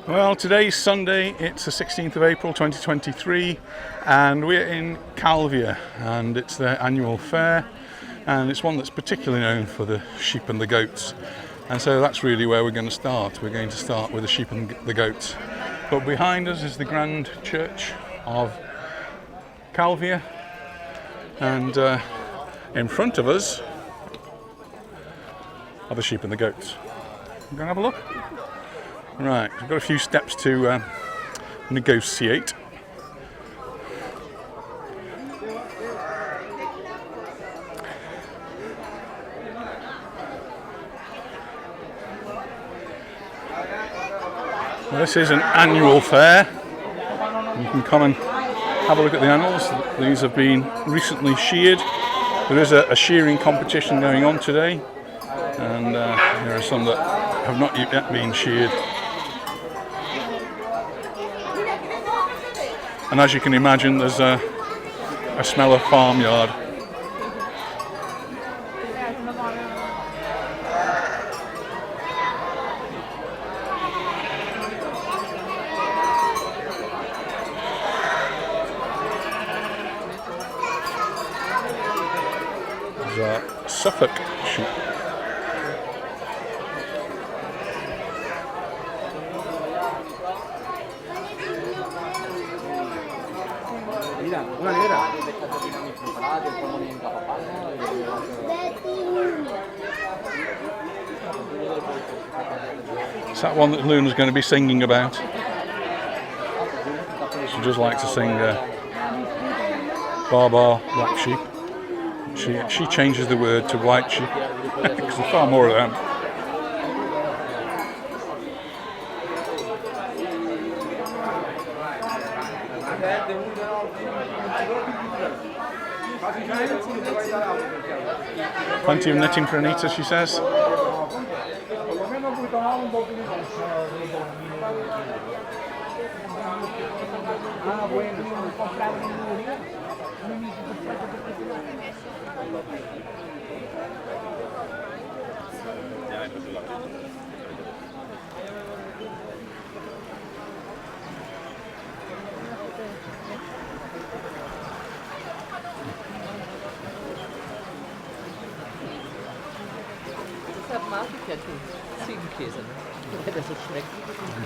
Well, today's Sunday, it's the 16th of April 2023, and we're in Calvia, and it's their annual fair, and it's one that's particularly known for the sheep and the goats, and so that's really where we're going to start. We're going to start with the sheep and the goats. But behind us is the grand church of Calvia, and in front of us are the sheep and the goats. We're going to have a look. Right, we've got a few steps to negotiate. Well, this is an annual fair. You can come and have a look at the animals. These have been recently sheared. There is a shearing competition going on today, and there are some that have not yet been sheared. And as you can imagine, there's a smell of farmyard. There's a Suffolk sheep. It's that one that Luna's going to be singing about. She does like to sing Bar Bar Black Sheep. She changes the word to white sheep because there's far more of them. Plenty of knitting for Anita, she says.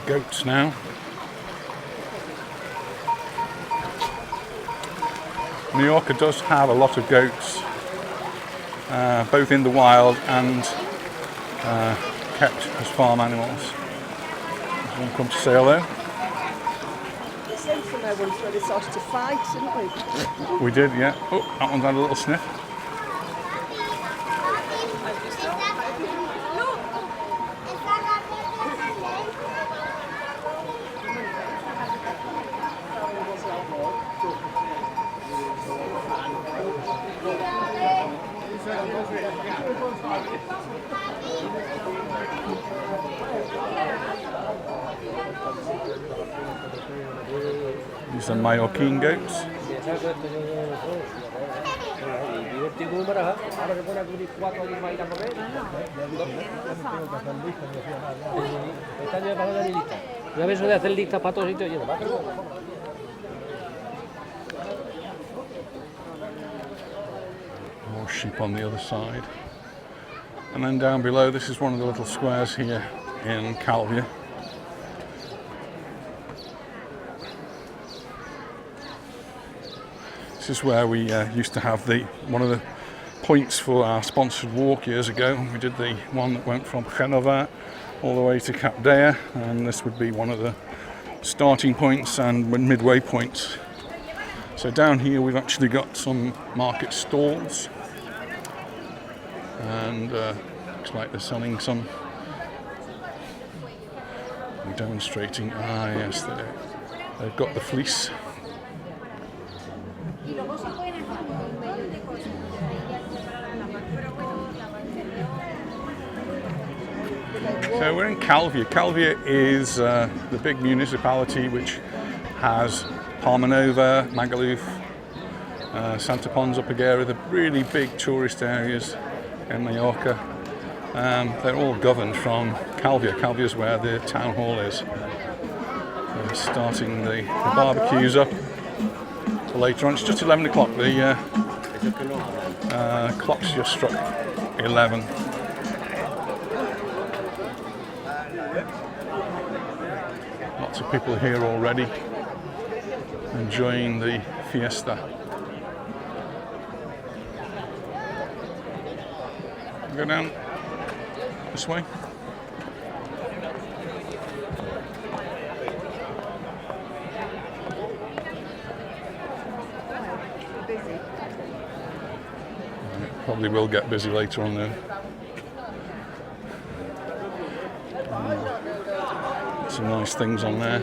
Goats now. Mallorca does have a lot of goats, both in the wild and kept as farm animals. Does one come to say hello? They said from there once where they started to fight, didn't we? We did, yeah. Oh, that one's had a little sniff. These are Mallorquin goats. More sheep on the other side. And then down below, this is one of the little squares here in Calvia. This is where we used to have one of the points for our sponsored walk years ago. We did the one that went from Genova all the way to Capdea, and this would be one of the starting points and midway points. So down here we've actually got some market stalls, and looks like they're selling some, demonstrating, yes, they've got the fleece. So we're in Calvia. Calvia is the big municipality which has Palmanova, Magaluf, Santa Ponsa, Baleares, the really big tourist areas in Majorca. They're all governed from Calvia. Calvia is where the town hall is. They're starting the barbecues up for later on. It's just 11 o'clock. The clock's just struck 11. Lots of people here already enjoying the fiesta. Go down this way. Busy. Probably will get busy later on then. Some nice things on there.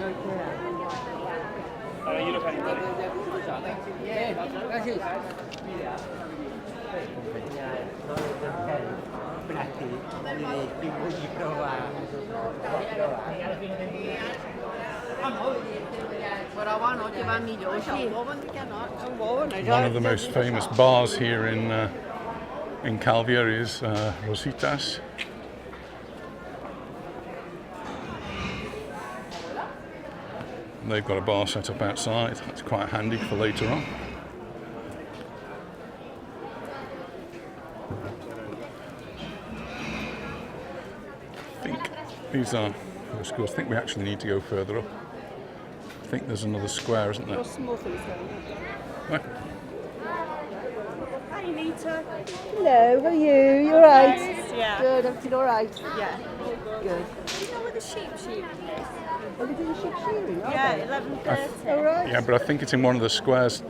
One of the most famous bars here in Calvia is Rositas. They've got a bar set up outside. That's quite handy for later on. I think these are schools. I think we actually need to go further up. I think there's another square, isn't there? Small things going on. Right. Hi, Anita. Hello, how are you? You alright? Yeah. Good, everything alright? Yeah. Good. Do you know where the sheep shearing is? Are we doing sheep shearing? Yeah, 11:30. Alright. Yeah, but I think it's in one of the squares.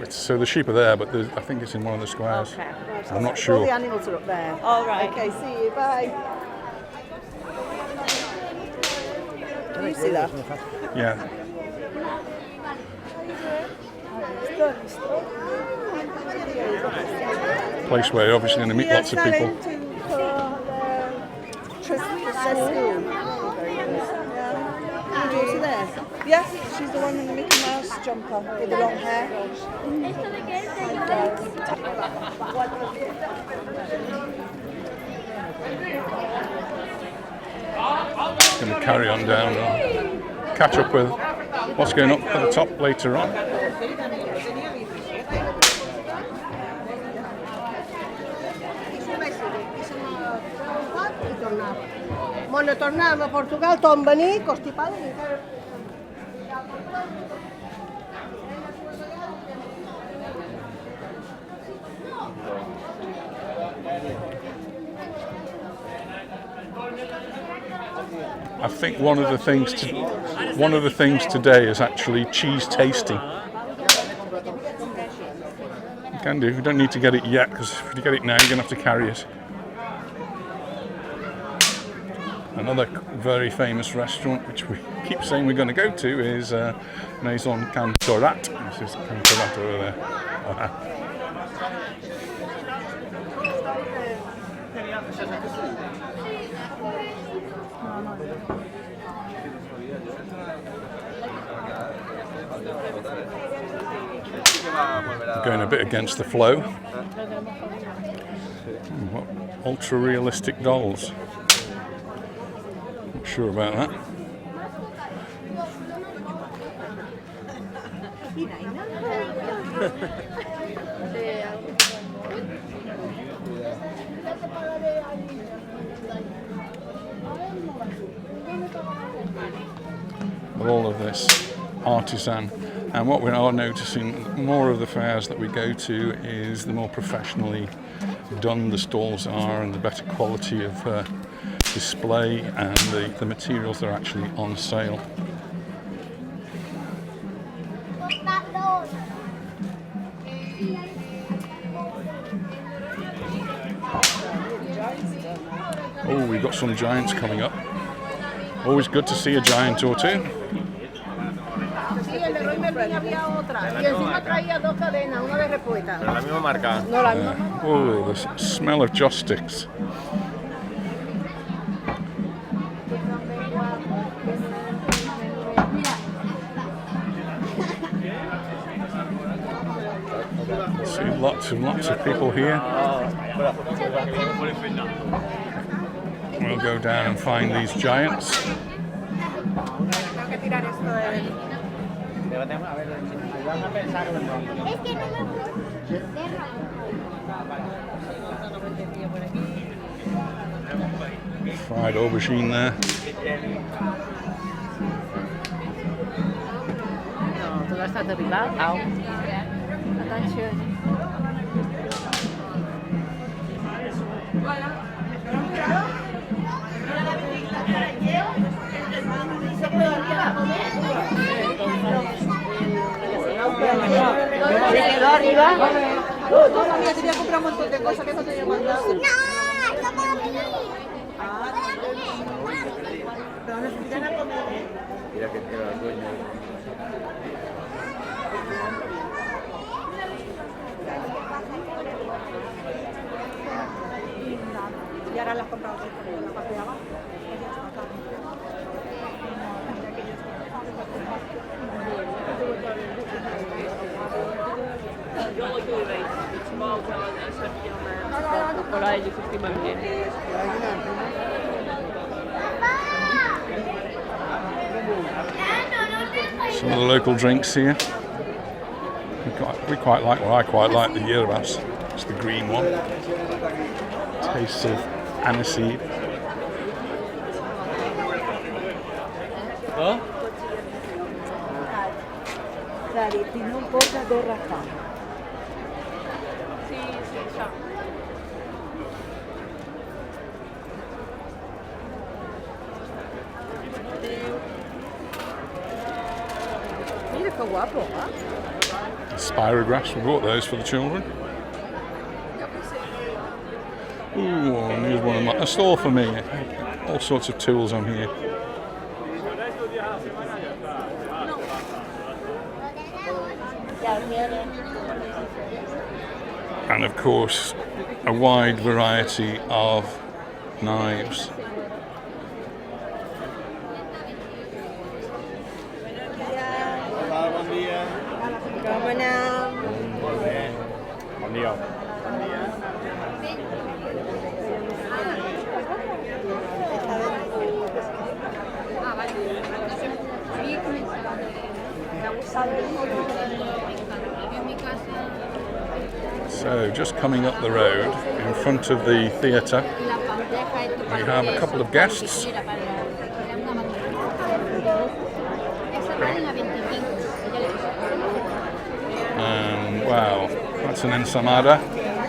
So the sheep are there, but I think it's in one of the squares. Okay. I'm not All sure. the animals are up there. All right. Okay, see you, bye. Do you see that? Yeah. Place where you're obviously going to meet lots of people. Yes, she's the one in the Mickey Mouse jumper with the long hair. Going to carry on down and catch up with what's going up at the top later on. Quando torniamo a Portugal, tombano, costipati. I think one of the things today is actually cheese tasting. You can do. You don't need to get it yet, because if you get it now, you're going to have to carry it. Another very famous restaurant, which we keep saying we're going to go to, is Maison Cantorat. This is Cantorat over there. Going a bit against the flow. What ultra realistic dolls. Not sure about that. All of this artisan, and what we are noticing more of the fairs that we go to is the more professionally done the stalls are and the better quality of display and the materials that are actually on sale. Oh, we've got some giants coming up. Always good to see a giant or two. Oh, the smell of joss sticks. See lots and lots of people here. We'll go down and find these giants. Fried aubergine there. No, todo está derribado. Attenzione. ¿Se quedó arriba? No, mía, quería comprar un montón de cosas que no tenía mandado. Pero necesitan a comer. Mira que queda el dueño. Y ahora las compramos en la parte de abajo. Some of the local drinks here. We quite like, well, I quite like the yerbas. It's the green one. Tastes of aniseed. Tiene un poco de raja. Mira qué guapo, ¿eh? Spirographs, we bought those for the children. Ooh, and here's one of my, a store for me. All sorts of tools on here. And of course, a wide variety of knives. So just coming up the road in front of the theatre, we have a couple of guests. And wow, that's an ensamada.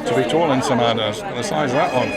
To be tall ensamadas, the size of that one.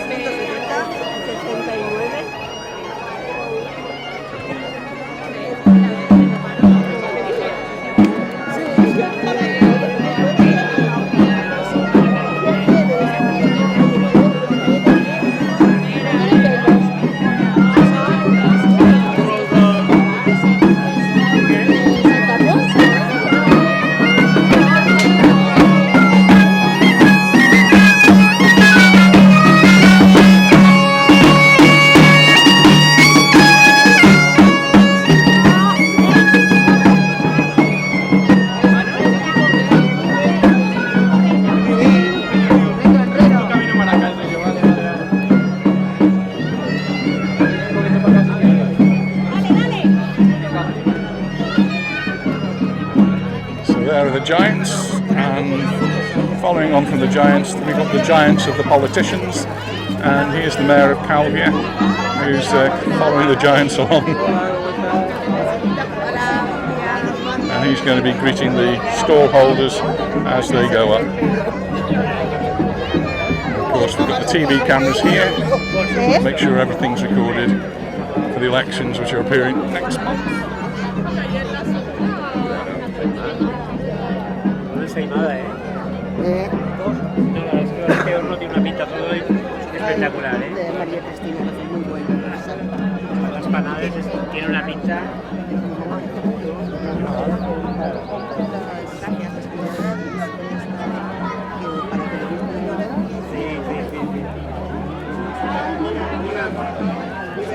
There are the giants, and following on from the giants, we've got the giants of the politicians, and here's the mayor of Calvia, who's following the giants along, and he's going to be greeting the stall holders as they go up. And of course, we've got the TV cameras here to make sure everything's recorded for the elections, which are appearing next month. Nada, no, es que este horno tiene una pinta todo espectacular, De María Cristina, que es muy buena. Las panades tienen una pinta.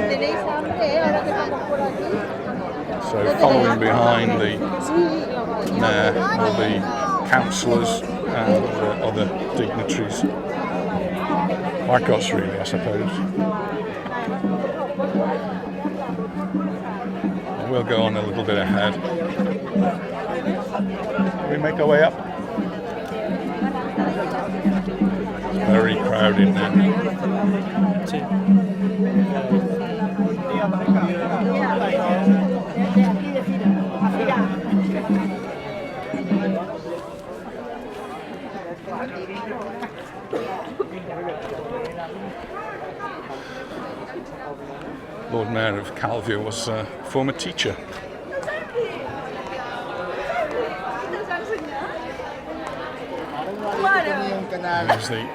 ¿Tenéis hambre ahora que estamos por aquí? So following behind the mayor will be councillors and other dignitaries. Lycos really, I suppose. We'll go on a little bit ahead. We make our way up. Very crowded now. Lord Mayor of Calvia was a former teacher. There's the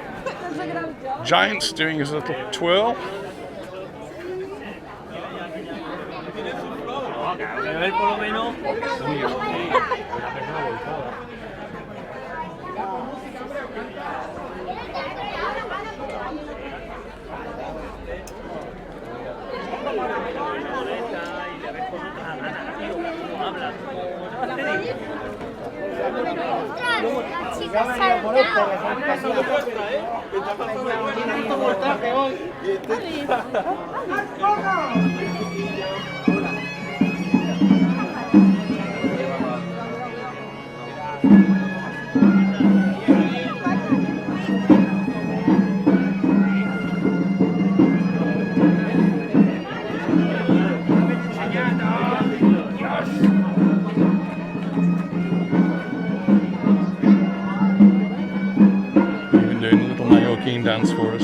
giants doing his little twirl. Dance for us.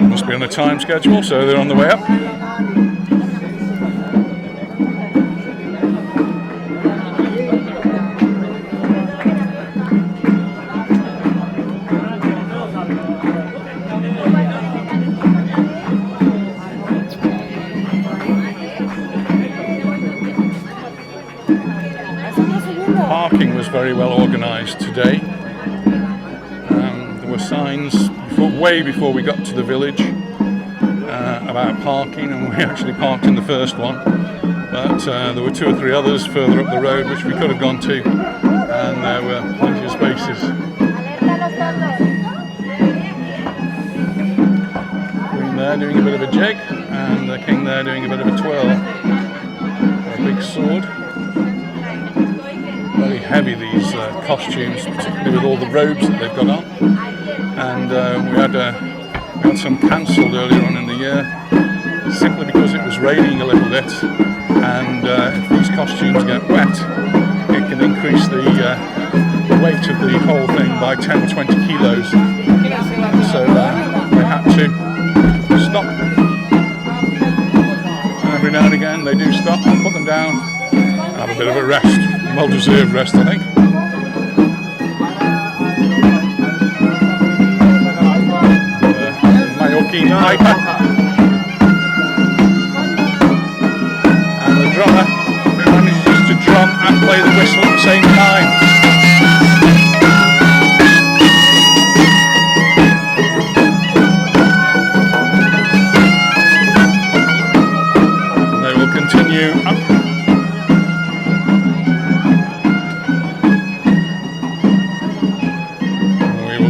Must be on a time schedule, so they're on the way up. Parking was very well organised today. There were signs way before we got to the village about parking, and we actually parked in the first one, but there were 2 or 3 others further up the road which we could have gone to, and there were plenty of spaces. Queen there doing a bit of a jig, and the king there doing a bit of a twirl. A big sword. Very heavy, these costumes, particularly with all the robes that they've got on. And we had some cancelled earlier on in the year, simply because it was raining a little bit, and if these costumes get wet, it can increase the weight of the whole thing by 10 or 20 kilos. So they had to stop. And every now and again they do stop and put them down and have a bit of a rest. Well-deserved rest, I think. Mallorquin piper. And the drummer who manages to drum and play the whistle at the same time. And they will continue up.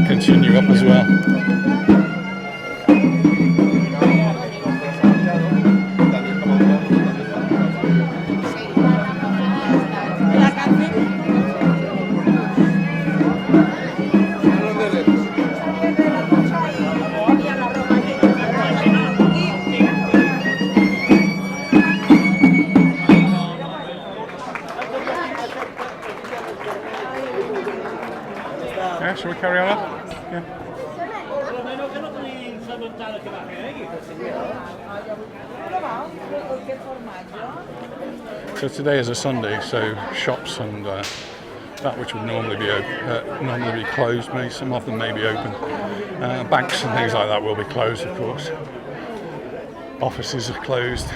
Continue up as well. Yeah, shall we carry on up? Yeah. So today is a Sunday, so shops and that which would normally be closed, some of them may be open. Banks and things like that will be closed, of course. Offices are closed.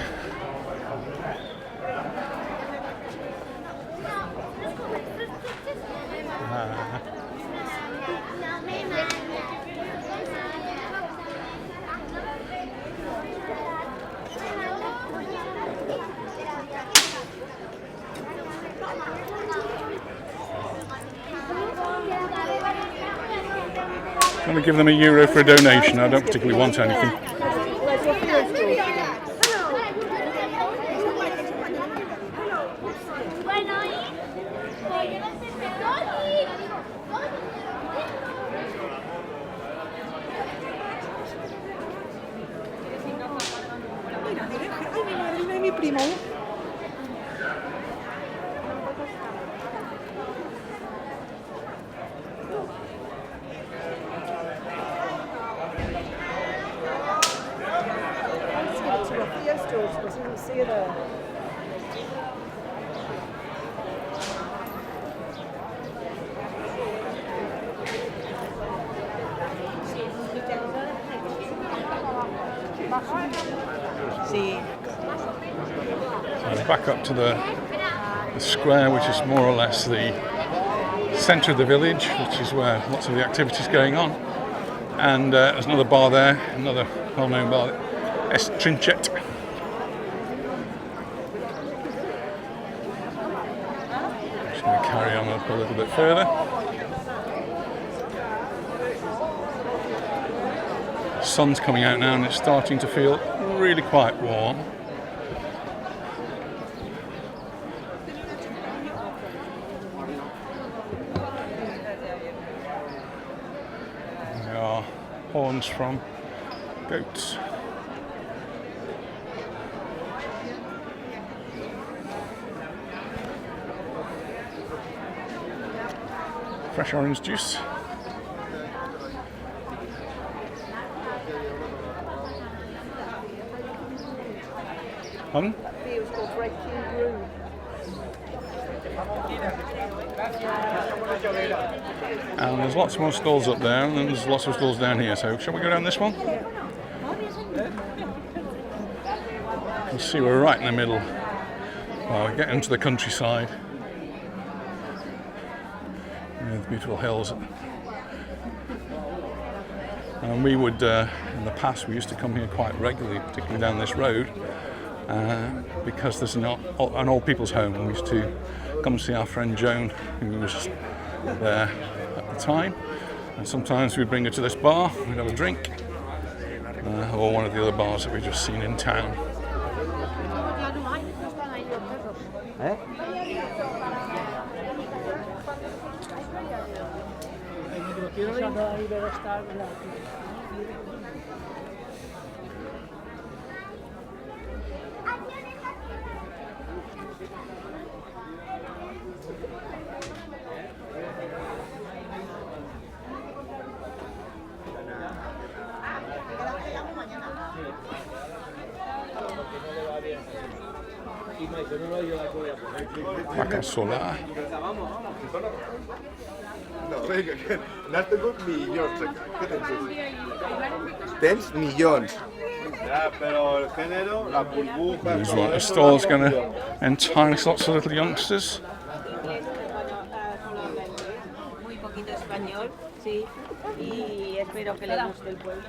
I'm going to give them €1 for a donation. I don't particularly want anything. Where's your field store? Mira, mi primo. I didn't see her there. So back up to the square, which is more or less the centre of the village, which is where lots of the activities going on. And there's another bar there, another well-known bar, Es Trinchet. Just going to carry on up a little bit further. The sun's coming out now and it's starting to feel really quite warm. There are horns from goats. Fresh orange juice. Pardon? That beer was called Red King Brew. And there's lots more stalls up there, and then there's lots of stalls down here. So shall we go down this one? You see, we're right in the middle. Well, we get into the countryside. The beautiful hills. And we would, in the past, we used to come here quite regularly, particularly down this road, because there's an old people's home. And we used to come see our friend Joan, who was there at the time. And sometimes we'd bring her to this bar, we'd have a drink, or one of the other bars that we've just seen in town. Vaca solar. No, venga, que n'has tingut milions. Què tens? Tens milions. Ya, pero el género, la burbuja... There's what, a stall's going to entice lots of little youngsters. Muy poquito español, sí. Y espero que le guste el pueblo.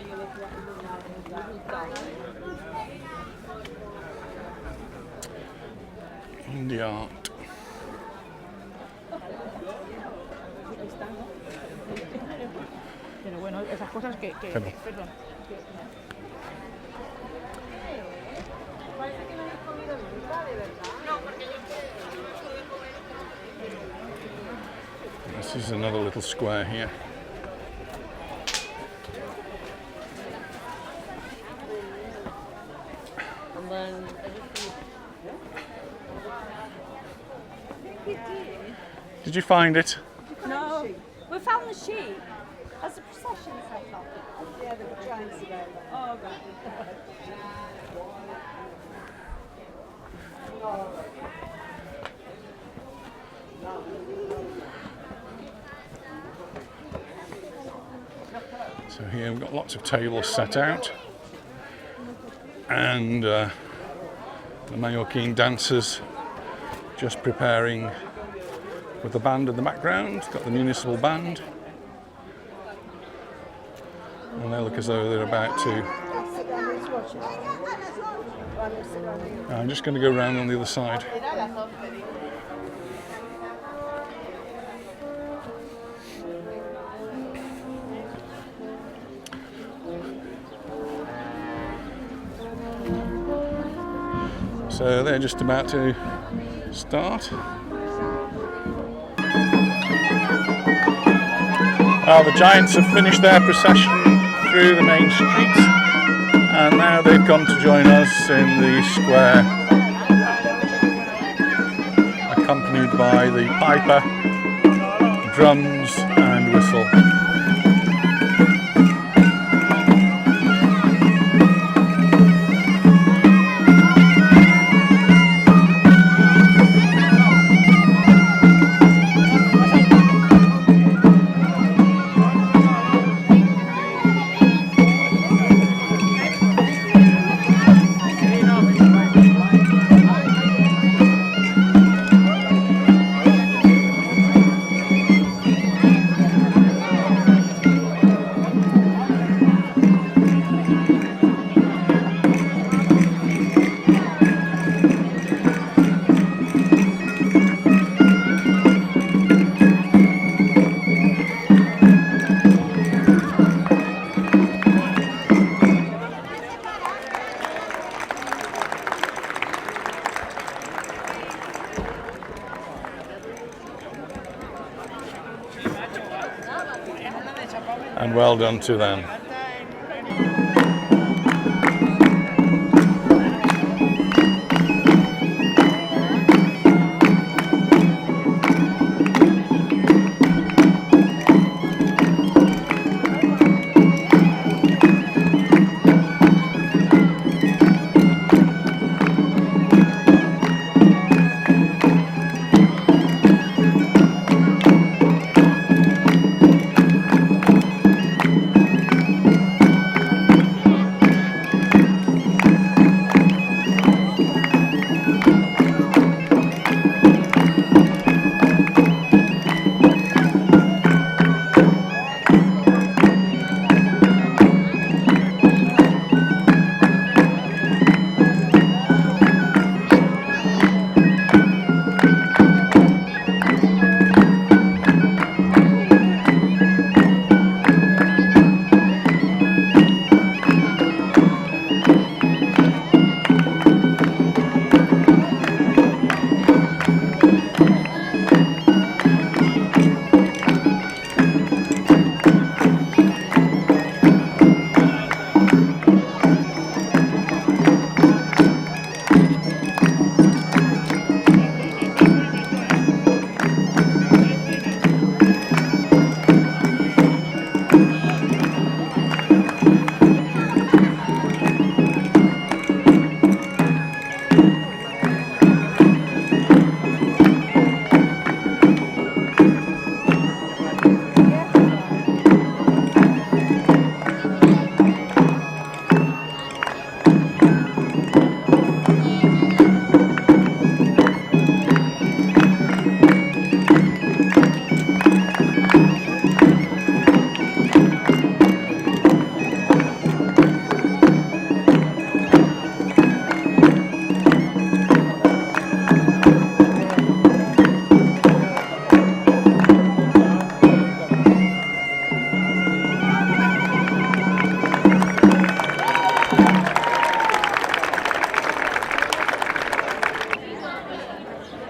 Indie art. Pero bueno, esas cosas que Perdón. perdón. Parece que no habéis comido nunca, de verdad. No, porque yo... This is another little square here. Did you find it? No, we found the sheep. Has the procession set off? Yeah, they were trying to go. Oh, right. So here we've got lots of tables set out, and the Mallorquin dancers just preparing with the band in the background. Got the municipal band, and they look as though they're about to. I'm just going to go around on the other side. So they're just about to start. Well, the giants have finished their procession through the main street, and now they've come to join us in the square, accompanied by the piper, drums and whistle. And well done to them.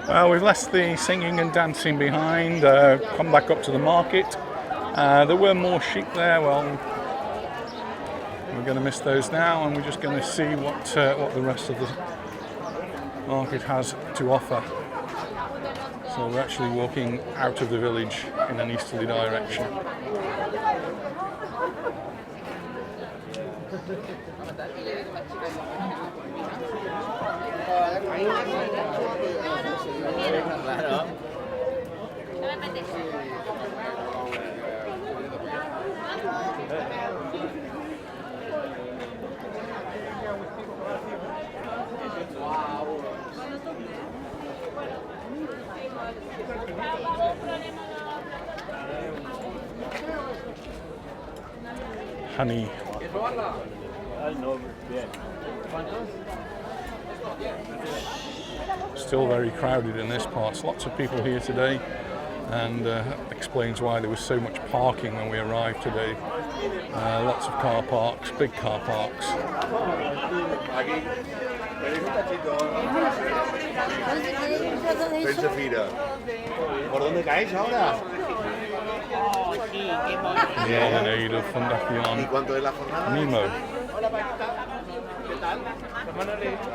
Well, we've left the singing and dancing behind, come back up to the market. There were more sheep there. Well, we're going to miss those now, and we're just going to see what the rest of the market has to offer. So we're actually walking out of the village in an easterly direction. Honey. Still very crowded in this part. Lots of people here today, and explains why there was so much parking when we arrived today. Lots of car parks, big car parks. Pense Fira. ¿Por dónde caéis ahora? Promenade of ¿Y Fundación cuánto es la jornada? Nemo.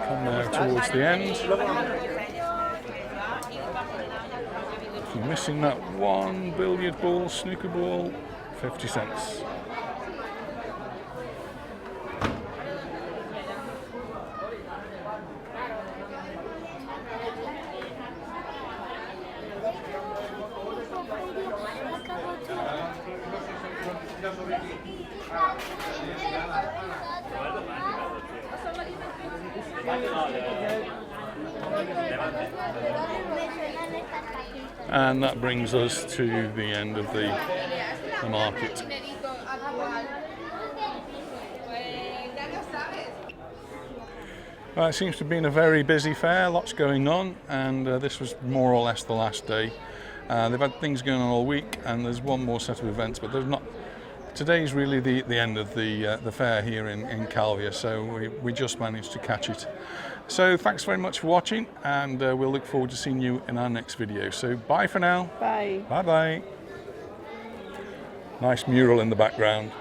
Come there towards the end. If you're missing that one billiard ball, snooker ball, 50 cents. And that brings us to the end of the market. It seems to have been a very busy fair, lots going on, and this was more or less the last day. They've had things going on all week, and there's one more set of events, but there's not. Today's really the end of the fair here in Calvia, so we just managed to catch it. So thanks very much for watching, and we'll look forward to seeing you in our next video. So bye for now. Bye. Bye bye. Nice mural in the background.